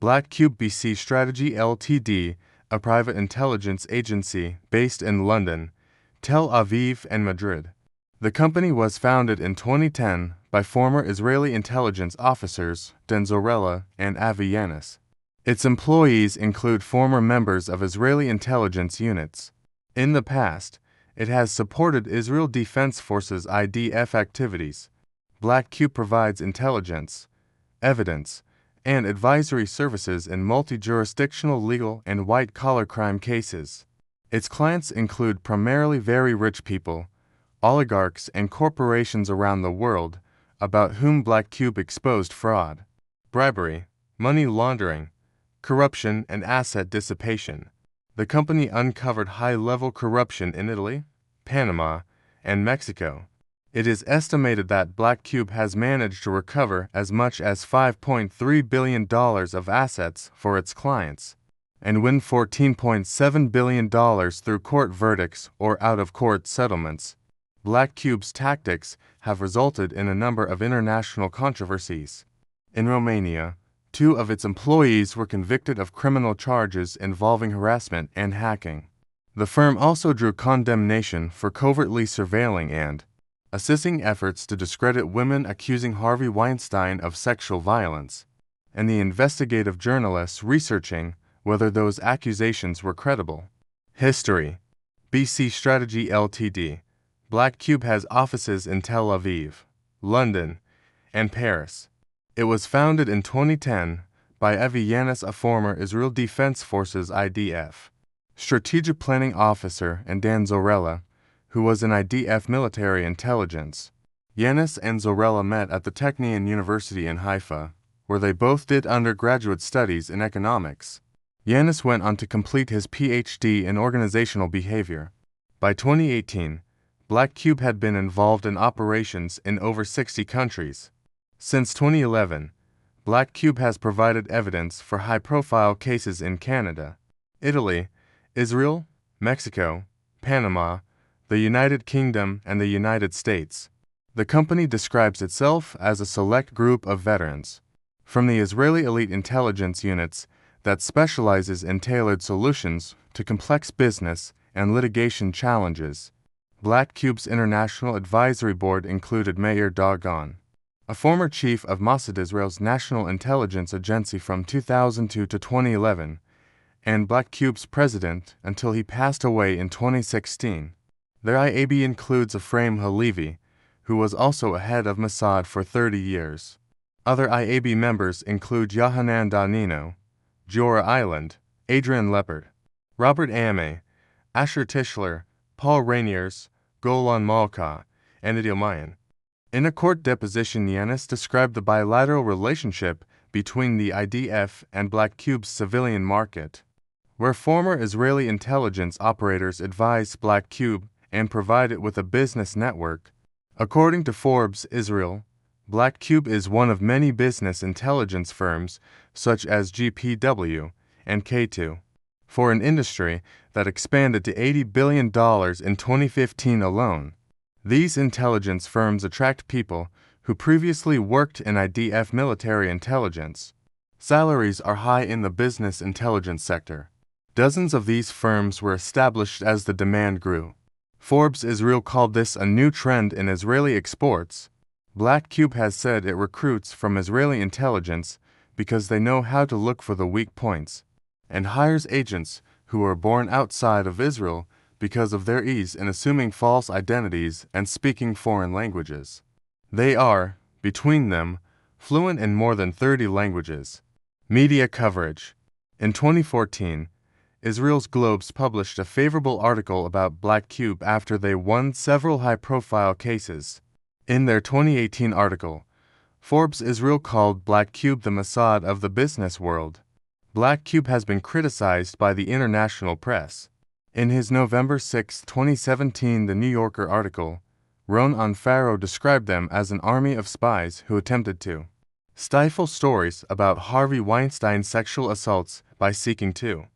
Black Cube BC Strategy Ltd, a private intelligence agency based in London, Tel Aviv, and Madrid. The company was founded in 2010 by former Israeli intelligence officers Dan Zorella and Avi Yanis. Its employees include former members of Israeli intelligence units. In the past, it has supported Israel Defense Forces IDF activities. Black Cube provides intelligence, evidence, and advisory services in multi-jurisdictional legal and white-collar crime cases. Its clients include primarily very rich people, oligarchs, and corporations around the world, about whom Black Cube exposed fraud, bribery, money laundering, corruption, and asset dissipation. The company uncovered high-level corruption in Italy, Panama, and Mexico. It is estimated that Black Cube has managed to recover as much as $5.3 billion of assets for its clients, and win $14.7 billion through court verdicts or out-of-court settlements. Black Cube's tactics have resulted in a number of international controversies. In Romania, 2 of its employees were convicted of criminal charges involving harassment and hacking. The firm also drew condemnation for covertly surveilling and assisting efforts to discredit women accusing Harvey Weinstein of sexual violence, and the investigative journalists researching whether those accusations were credible. History. BC Strategy Ltd. Black Cube has offices in Tel Aviv, London, and Paris. It was founded in 2010 by Avi Yanis, a former Israel Defense Forces IDF strategic planning officer, and Dan Zorella, who was in IDF military intelligence. Yanis and Zorella met at the Technion University in Haifa, where they both did undergraduate studies in economics. Yanis went on to complete his PhD in organizational behavior. By 2018, Black Cube had been involved in operations in over 60 countries. Since 2011, Black Cube has provided evidence for high-profile cases in Canada, Italy, Israel, Mexico, Panama, the United Kingdom, and the United States. The company describes itself as a select group of veterans from the Israeli elite intelligence units that specializes in tailored solutions to complex business and litigation challenges. Black Cube's international advisory board included Meir Dagon, a former chief of Mossad, Israel's national intelligence agency from 2002 to 2011, and Black Cube's president until he passed away in 2016. Their IAB includes Ephraim Halevi, who was also a head of Mossad for 30 years. Other IAB members include Yohanan Danino, Giora Island, Adrian Leppard, Robert Ame, Asher Tischler, Paul Rainiers, Golan Malka, and Idil Mayan. In a court deposition, Yanis described the bilateral relationship between the IDF and Black Cube's civilian market, where former Israeli intelligence operators advised Black Cube and provide it with a business network. According to Forbes Israel, Black Cube is one of many business intelligence firms such as GPW and K2, for an industry that expanded to $80 billion in 2015 alone. These intelligence firms attract people who previously worked in IDF military intelligence. Salaries are high in the business intelligence sector. Dozens of these firms were established as the demand grew. Forbes Israel called this a new trend in Israeli exports. Black Cube has said it recruits from Israeli intelligence because they know how to look for the weak points, and hires agents who are born outside of Israel because of their ease in assuming false identities and speaking foreign languages. They are, between them, fluent in more than 30 languages. Media coverage. In 2014, Israel's Globes published a favorable article about Black Cube after they won several high-profile cases. In their 2018 article, Forbes Israel called Black Cube the Mossad of the business world. Black Cube has been criticized by the international press. In his November 6, 2017 The New Yorker article, Ron Onfaro described them as an army of spies who attempted to stifle stories about Harvey Weinstein's sexual assaults by seeking to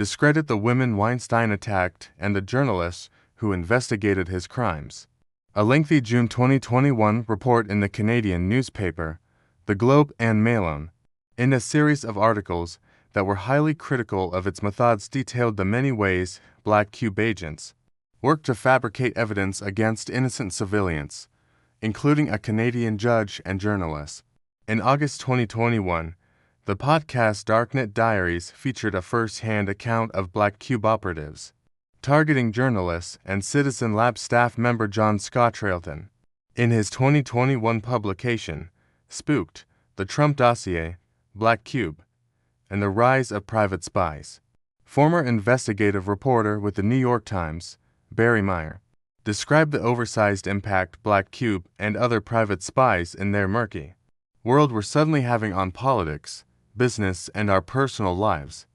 discredit the women Weinstein attacked and the journalists who investigated his crimes. A lengthy June 2021 report in the Canadian newspaper, The Globe and Mail In a series of articles that were highly critical of its methods, detailed the many ways Black Cube agents worked to fabricate evidence against innocent civilians, including a Canadian judge and journalist. In August 2021, the podcast Darknet Diaries featured a first-hand account of Black Cube operatives targeting journalists and Citizen Lab staff member John Scottrayton. In his 2021 publication, Spooked, The Trump Dossier, Black Cube, and the Rise of Private Spies, former investigative reporter with the New York Times, Barry Meyer, described the oversized impact Black Cube and other private spies in their murky world were suddenly having on politics, business, and our personal lives.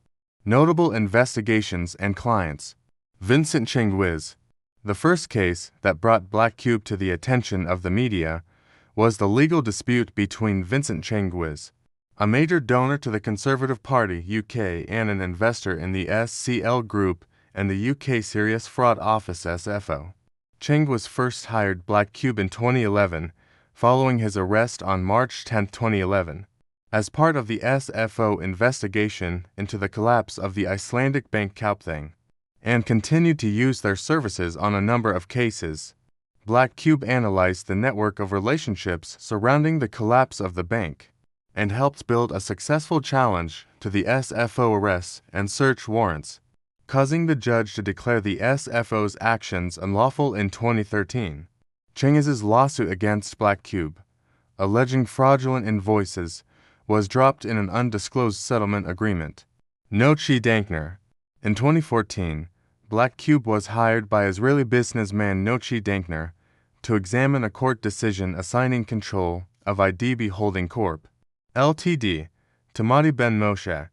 Notable investigations and clients. Vincent Cheng Wiz. The first case that brought Black Cube to the attention of the media was the legal dispute between Vincent Cheng Wiz, a major donor to the Conservative Party UK and an investor in the SCL Group and the UK Serious Fraud Office SFO. Cheng was first hired Black Cube in 2011, following his arrest on March 10, 2011, as part of the SFO investigation into the collapse of the Icelandic bank Kaupthing, and continued to use their services on a number of cases. Black Cube analyzed the network of relationships surrounding the collapse of the bank, and helped build a successful challenge to the SFO arrests and search warrants, causing the judge to declare the SFO's actions unlawful in 2013. Cheng's lawsuit against Black Cube, alleging fraudulent invoices, was dropped in an undisclosed settlement agreement. Nochi Dankner. In 2014, Black Cube was hired by Israeli businessman Nochi Dankner to examine a court decision assigning control of IDB Holding Corp. Ltd. to Madi Ben Moshe.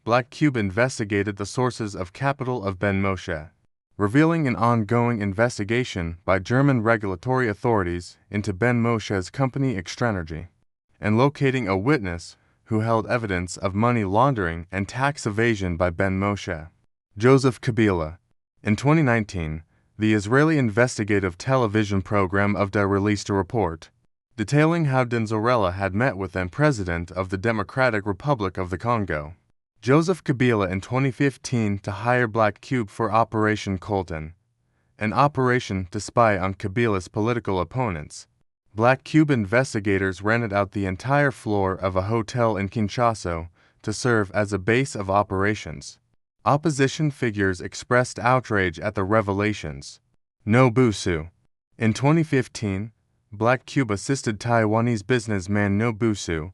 Black Cube investigated the sources of capital of Ben Moshe, revealing an ongoing investigation by German regulatory authorities into Ben Moshe's company Strategy, and locating a witness who held evidence of money laundering and tax evasion by Ben Moshe. Joseph Kabila. In 2019, the Israeli investigative television program Avda released a report detailing how Denzorella had met with then President of the Democratic Republic of the Congo, Joseph Kabila, in 2015 to hire Black Cube for Operation Colton, an operation to spy on Kabila's political opponents. Black Cube investigators rented out the entire floor of a hotel in Kinshasa to serve as a base of operations. Opposition figures expressed outrage at the revelations. No Busu. In 2015, Black Cube assisted Taiwanese businessman No Busu,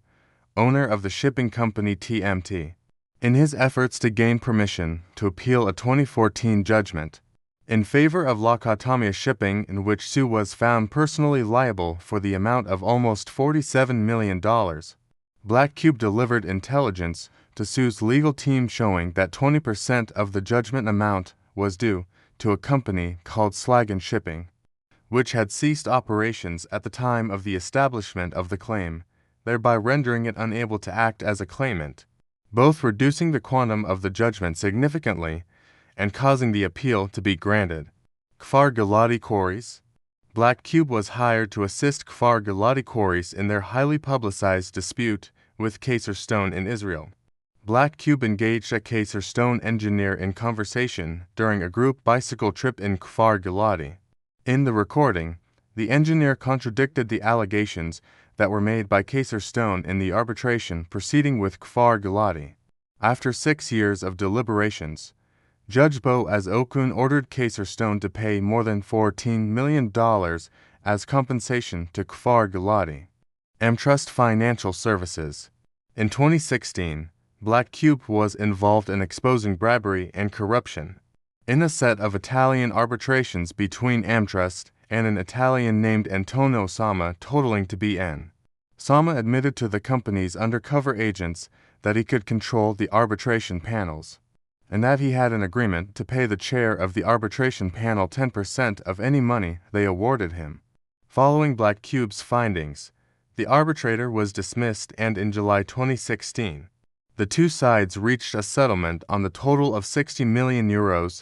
owner of the shipping company TMT, in his efforts to gain permission to appeal a 2014 judgment in favor of La Katamia Shipping, in which Su was found personally liable for the amount of almost $47 million. Black Cube delivered intelligence to Su's legal team showing that 20% of the judgment amount was due to a company called Slagen Shipping, which had ceased operations at the time of the establishment of the claim, thereby rendering it unable to act as a claimant, both reducing the quantum of the judgment significantly and causing the appeal to be granted. Kfar Giladi Quarries. Black Cube was hired to assist Kfar Giladi Quarries in their highly publicized dispute with Kaser Stone in Israel. Black Cube engaged a Kaser Stone engineer in conversation during a group bicycle trip in Kfar Giladi. In the recording, the engineer contradicted the allegations that were made by Kaser Stone in the arbitration proceeding with Kfar Giladi. After 6 years of deliberations, Judge Boaz Okun ordered Kaser Stone to pay more than $14 million as compensation to Kfar Giladi. Amtrust Financial Services. In 2016, Black Cube was involved in exposing bribery and corruption in a set of Italian arbitrations between Amtrust and an Italian named Antonio Sama, totaling to BN. Sama admitted to the company's undercover agents that he could control the arbitration panels, and that he had an agreement to pay the chair of the arbitration panel 10% of any money they awarded him. Following Black Cube's findings, the arbitrator was dismissed, and in July 2016, the two sides reached a settlement on the total of €60 million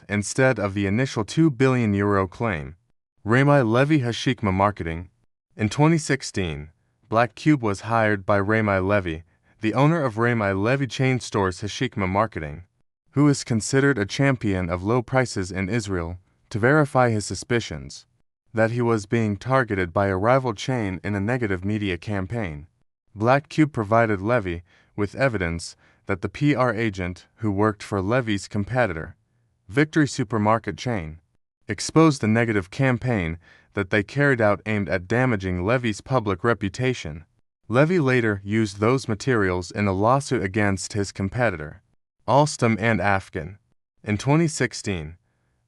instead of the initial €2 billion claim. Rami Levy Hashikma Marketing. In 2016, Black Cube was hired by Rami Levy the owner of Rami Levy chain stores Hashikma Marketing, who is considered a champion of low prices in Israel, to verify his suspicions that he was being targeted by a rival chain in a negative media campaign. Black Cube provided Levy with evidence that the PR agent who worked for Levy's competitor, Victory supermarket chain, exposed the negative campaign that they carried out aimed at damaging Levy's public reputation. Levy later used those materials in a lawsuit against his competitor, Alstom and Afghan. In 2016,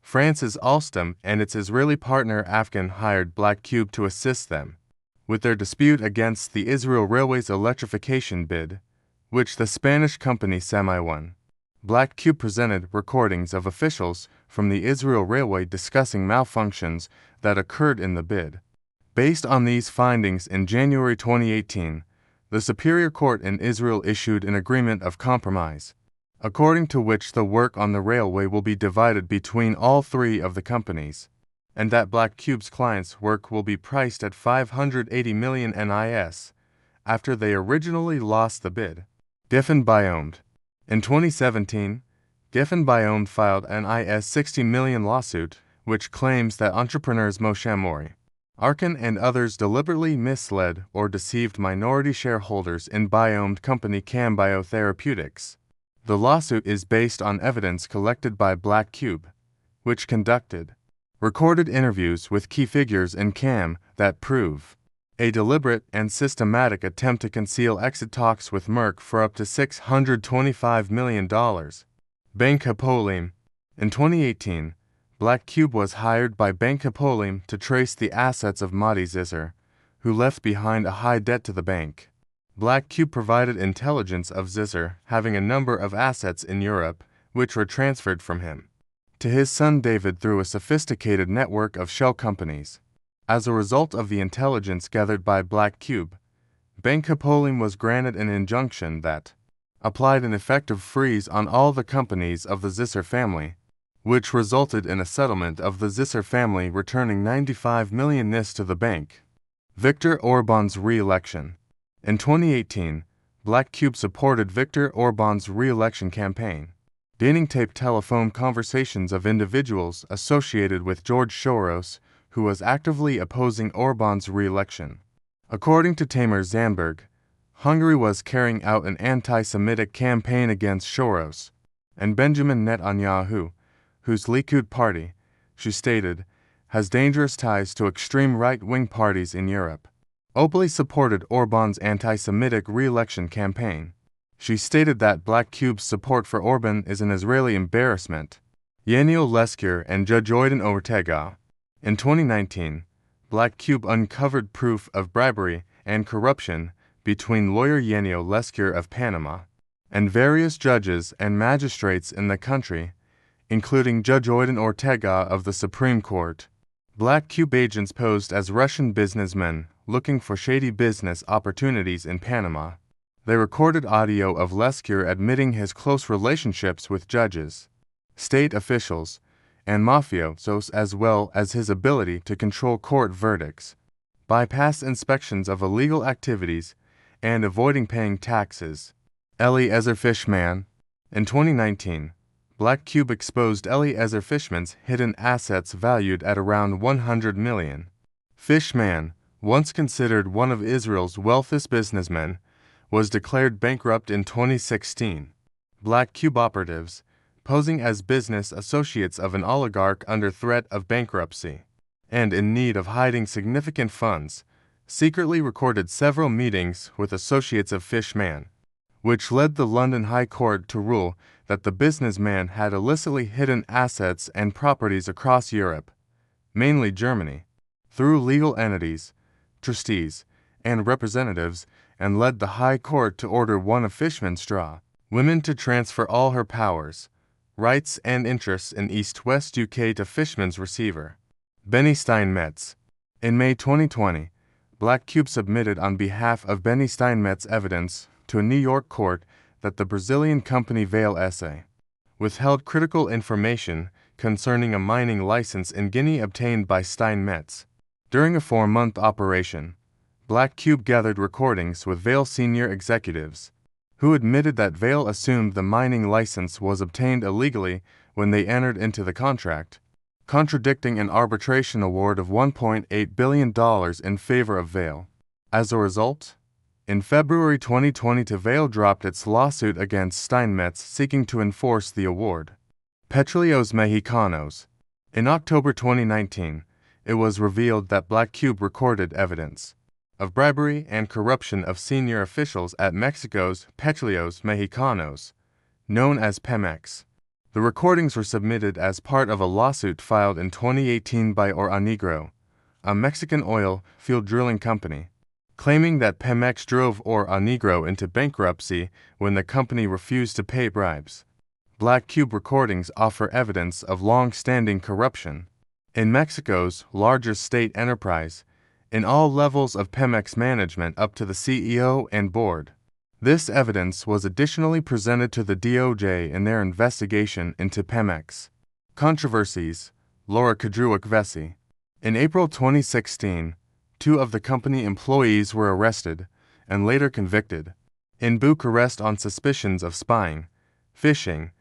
France's Alstom and its Israeli partner Afghan hired Black Cube to assist them with their dispute against the Israel Railways electrification bid, which the Spanish company semi-won. Black Cube presented recordings of officials from the Israel Railway discussing malfunctions that occurred in the bid. Based on these findings, in January 2018, the Superior Court in Israel issued an agreement of compromise, according to which the work on the railway will be divided between all three of the companies, and that Black Cube's clients' work will be priced at 580 million NIS, after they originally lost the bid. Geffen Biomed. In 2017, Geffen Biomed filed an IS 60 million lawsuit, which claims that entrepreneurs Moshe Mori, Arkin and others deliberately misled or deceived minority shareholders in Biomed company Cam Biotherapeutics. The lawsuit is based on evidence collected by Black Cube, which conducted recorded interviews with key figures in Cam that prove a deliberate and systematic attempt to conceal exit talks with Merck for up to $625 million. Bank Hapoalim. In 2018, Black Cube was hired by Bank Hapoalim to trace the assets of Madi Zisser, who left behind a high debt to the bank. Black Cube provided intelligence of Zisser having a number of assets in Europe, which were transferred from him to his son David through a sophisticated network of shell companies. As a result of the intelligence gathered by Black Cube, Bank Hapoalim was granted an injunction that applied an effective freeze on all the companies of the Zisser family, which resulted in a settlement of the Zisser family returning 95 million NIS to the bank. Viktor Orban's re-election. In 2018, Black Cube supported Viktor Orban's re-election campaign, gaining taped telephone conversations of individuals associated with George Soros, who was actively opposing Orban's re-election. According to Tamer Zandberg, Hungary was carrying out an anti-Semitic campaign against Soros and Benjamin Netanyahu, whose Likud party, she stated, has dangerous ties to extreme right-wing parties in Europe. Openly supported Orban's anti-Semitic re-election campaign. She stated that Black Cube's support for Orban is an Israeli embarrassment. Yaniel Lesker and Judge Oyden Ortega. In 2019, Black Cube uncovered proof of bribery and corruption between lawyer Yaniel Lesker of Panama and various judges and magistrates in the country, including Judge Oyden Ortega of the Supreme Court. Black Cube agents posed as Russian businessmen looking for shady business opportunities in Panama. They recorded audio of Lesker admitting his close relationships with judges, state officials, and mafiosos, as well as his ability to control court verdicts, bypass inspections of illegal activities, and avoiding paying taxes. Eliezer Fishman. In 2019, Black Cube exposed Eliezer Fishman's hidden assets valued at around 100 million. Fishman, once considered one of Israel's wealthiest businessmen, was declared bankrupt in 2016. Black Cube operatives, posing as business associates of an oligarch under threat of bankruptcy and in need of hiding significant funds, secretly recorded several meetings with associates of Fishman, which led the London High Court to rule that the businessman had illicitly hidden assets and properties across Europe, mainly Germany, through legal entities, trustees, and representatives, and led the High Court to order one of Fishman's women to transfer all her powers, rights, and interests in East-West UK to Fishman's receiver, Benny Steinmetz. In May 2020, Black Cube submitted on behalf of Benny Steinmetz evidence to a New York court that the Brazilian company Vale SA withheld critical information concerning a mining license in Guinea obtained by Steinmetz. During a 4-month operation, Black Cube gathered recordings with Vale senior executives, who admitted that Vail assumed the mining license was obtained illegally when they entered into the contract, contradicting an arbitration award of $1.8 billion in favor of Vail. As a result, in February 2020, Vail dropped its lawsuit against Steinmetz seeking to enforce the award. Petróleos Mexicanos. In October 2019, it was revealed that Black Cube recorded evidence of bribery and corruption of senior officials at Mexico's Petróleos Mexicanos, known as Pemex. The recordings were submitted as part of a lawsuit filed in 2018 by Oranigro, a Mexican oil field drilling company, claiming that Pemex drove Oranigro into bankruptcy when the company refused to pay bribes. Black Cube recordings offer evidence of long-standing corruption in Mexico's largest state enterprise, in all levels of Pemex management up to the CEO and board. This evidence was additionally presented to the DOJ in their investigation into Pemex controversies. Laura Kadruik-Vesey. In April 2016, 2 of the company employees were arrested and later convicted in Bucharest on suspicions of spying, phishing,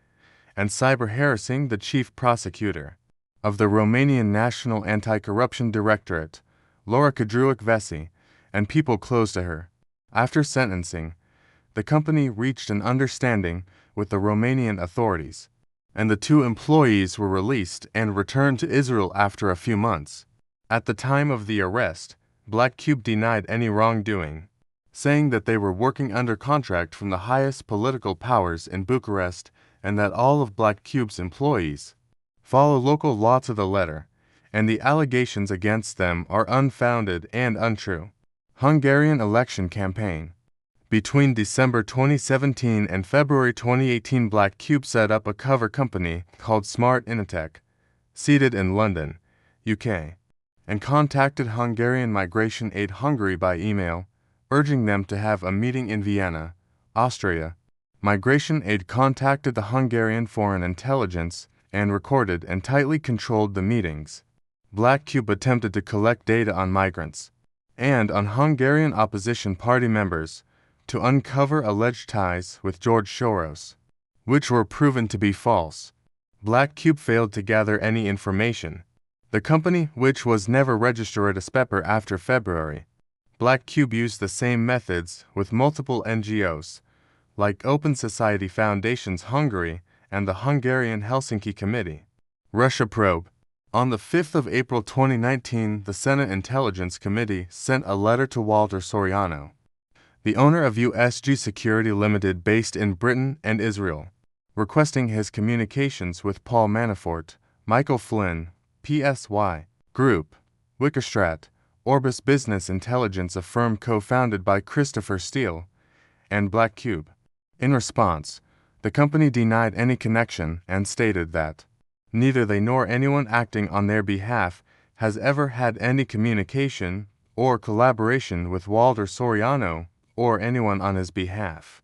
and cyber-harassing the chief prosecutor of the Romanian National Anti-Corruption Directorate, Laura Kadruik-Vesey, and people close to her. After sentencing, the company reached an understanding with the Romanian authorities, and the 2 employees were released and returned to Israel after a few months. At the time of the arrest, Black Cube denied any wrongdoing, saying that they were working under contract from the highest political powers in Bucharest and that all of Black Cube's employees follow local law to the letter, and the allegations against them are unfounded and untrue. Hungarian election campaign. Between December 2017 and February 2018, Black Cube set up a cover company called Smart Initech, seated in London, UK, and contacted Hungarian Migration Aid Hungary by email, urging them to have a meeting in Vienna, Austria. Migration Aid contacted the Hungarian Foreign Intelligence and recorded and tightly controlled the meetings. Black Cube attempted to collect data on migrants and on Hungarian opposition party members to uncover alleged ties with George Soros, which were proven to be false. Black Cube failed to gather any information. The company, which was never registered as SPEPR after February. Black Cube used the same methods with multiple NGOs, like Open Society Foundations Hungary and the Hungarian Helsinki Committee. Russia probe. On the 5th of April 2019, the Senate Intelligence Committee sent a letter to Walter Soriano, the owner of USG Security Ltd based in Britain and Israel, requesting his communications with Paul Manafort, Michael Flynn, PSY Group, Wikistrat, Orbis Business Intelligence, a firm co-founded by Christopher Steele, and Black Cube. In response, the company denied any connection and stated that neither they nor anyone acting on their behalf has ever had any communication or collaboration with Walter Soriano or anyone on his behalf.